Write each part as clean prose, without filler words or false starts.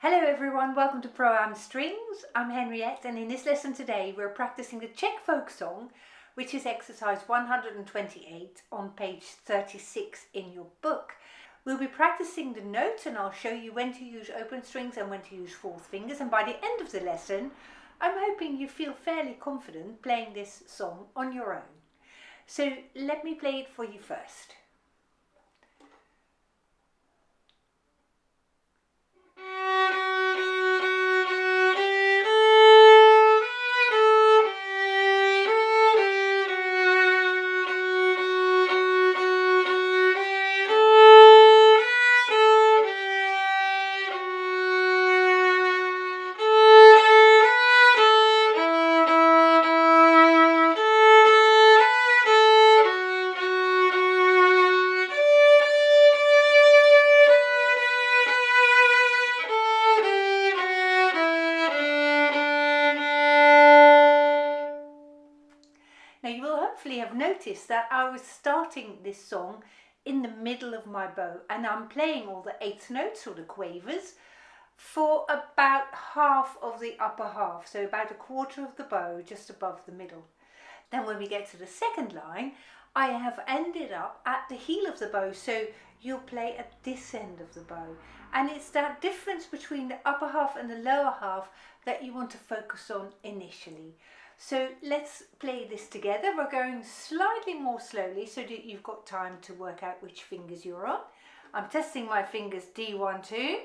Hello everyone, welcome to Pro-Am Strings. I'm Henriette, and in this lesson today we're practicing the Czech Folk Song, which is exercise 128 on page 36 in your book. We'll be practicing the notes and I'll show you when to use open strings and when to use fourth fingers, and by the end of the lesson I'm hoping you feel fairly confident playing this song on your own. So let me play it for you first. Now you will hopefully have noticed that I was starting this song in the middle of my bow, and I'm playing all the eighth notes or the quavers for about half of the upper half, so about a quarter of the bow just above the middle. Then when we get to the second line, I have ended up at the heel of the bow, so you'll play at this end of the bow, and it's that difference between the upper half and the lower half that you want to focus on initially. So let's play this together. We're going slightly more slowly so that you've got time to work out which fingers you're on. I'm testing my fingers D1, 2.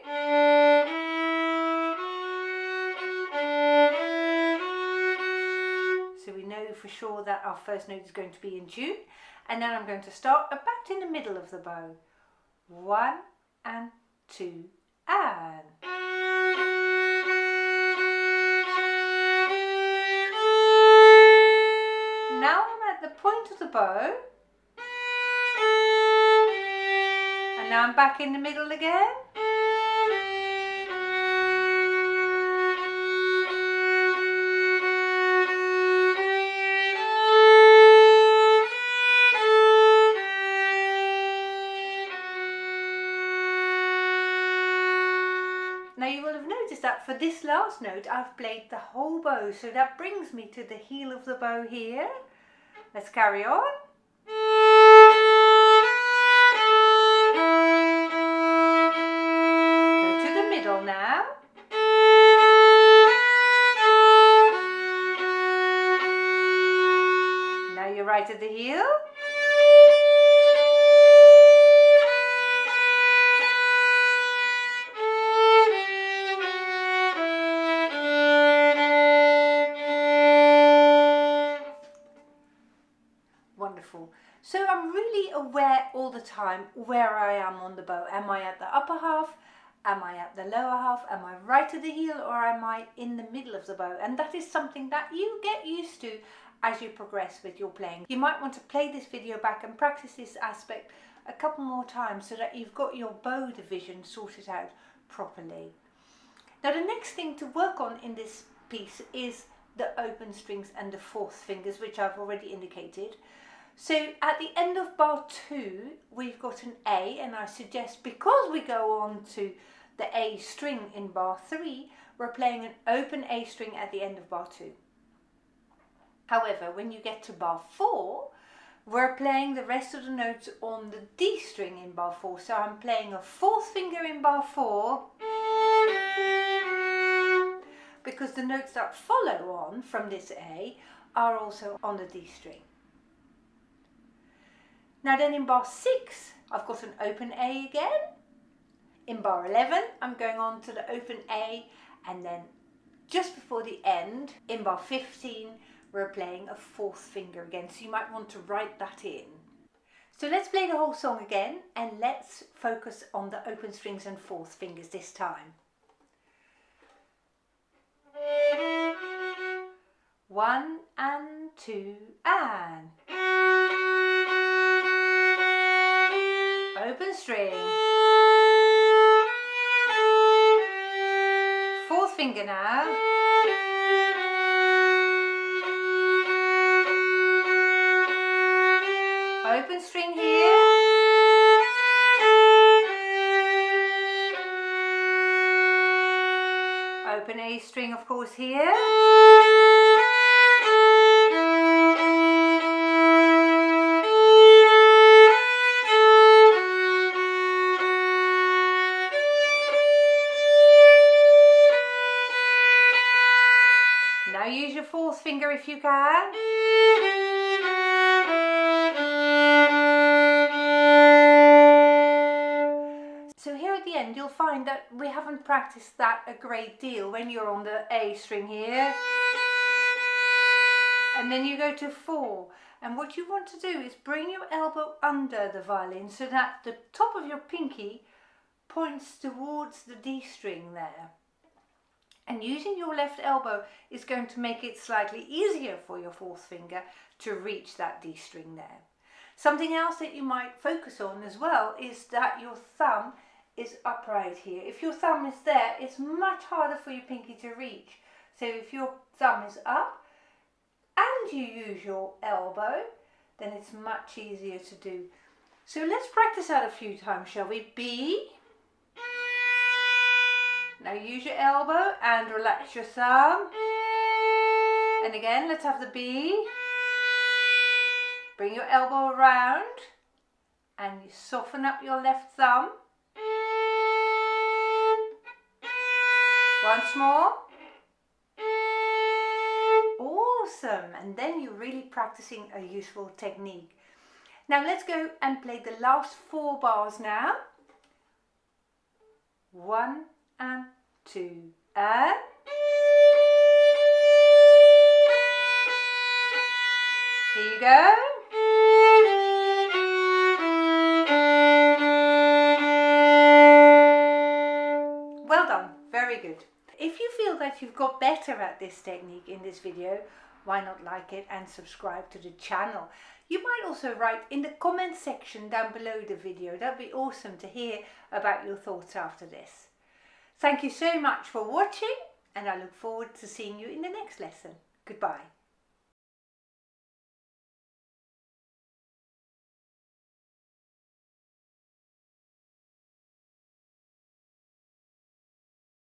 So we know for sure that our first note is going to be in tune. And then I'm going to start about in the middle of the bow. 1 and 2 and... Now I'm at the point of the bow, and now I'm back in the middle again. Now you will have noticed that for this last note I've played the whole bow, so that brings me to the heel of the bow here. Let's carry on. Go to the middle now. Now you're right at the heel. Wonderful. So I'm really aware all the time where I am on the bow. Am I at the upper half? Am I at the lower half? Am I right at the heel, or am I in the middle of the bow? And that is something that you get used to as you progress with your playing. You might want to play this video back and practice this aspect a couple more times so that you've got your bow division sorted out properly. Now the next thing to work on in this piece is the open strings and the fourth fingers, which I've already indicated. So at the end of bar 2 we've got an A, and I suggest, because we go on to the A string in bar 3, we're playing an open A string at the end of bar 2. However, when you get to bar 4, we're playing the rest of the notes on the D string in bar 4. So I'm playing a fourth finger in bar 4, because the notes that follow on from this A are also on the D string. Now then in bar 6 I've got an open A again. In bar 11 I'm going on to the open A, and then just before the end in bar 15 we're playing a fourth finger again, so you might want to write that in. So let's play the whole song again, and let's focus on the open strings and fourth fingers this time. 1 and 2 and... Open string, fourth finger now, open string here, open A string, of course, here. Now use your fourth finger if you can. So here at the end you'll find that we haven't practiced that a great deal when you're on the A string here. And then you go to 4. And what you want to do is bring your elbow under the violin so that the top of your pinky points towards the D string there. And using your left elbow is going to make it slightly easier for your fourth finger to reach that D string there. Something else that you might focus on as well is that your thumb is upright here. If your thumb is there, it's much harder for your pinky to reach. So if your thumb is up and you use your elbow, then it's much easier to do. So let's practice that a few times, shall we? B. Now use your elbow and relax your thumb. And again, let's have the B. Bring your elbow around and you soften up your left thumb. Once more. Awesome. And then you're really practicing a useful technique. Now let's go and play the last 4 bars now. 1 and 2 and here you go. Well done, very good. If you feel that you've got better at this technique in this video, why not like it and subscribe to the channel? You might also write in the comment section down below the video. That'd be awesome to hear about your thoughts after this. Thank you so much for watching, and I look forward to seeing you in the next lesson. Goodbye.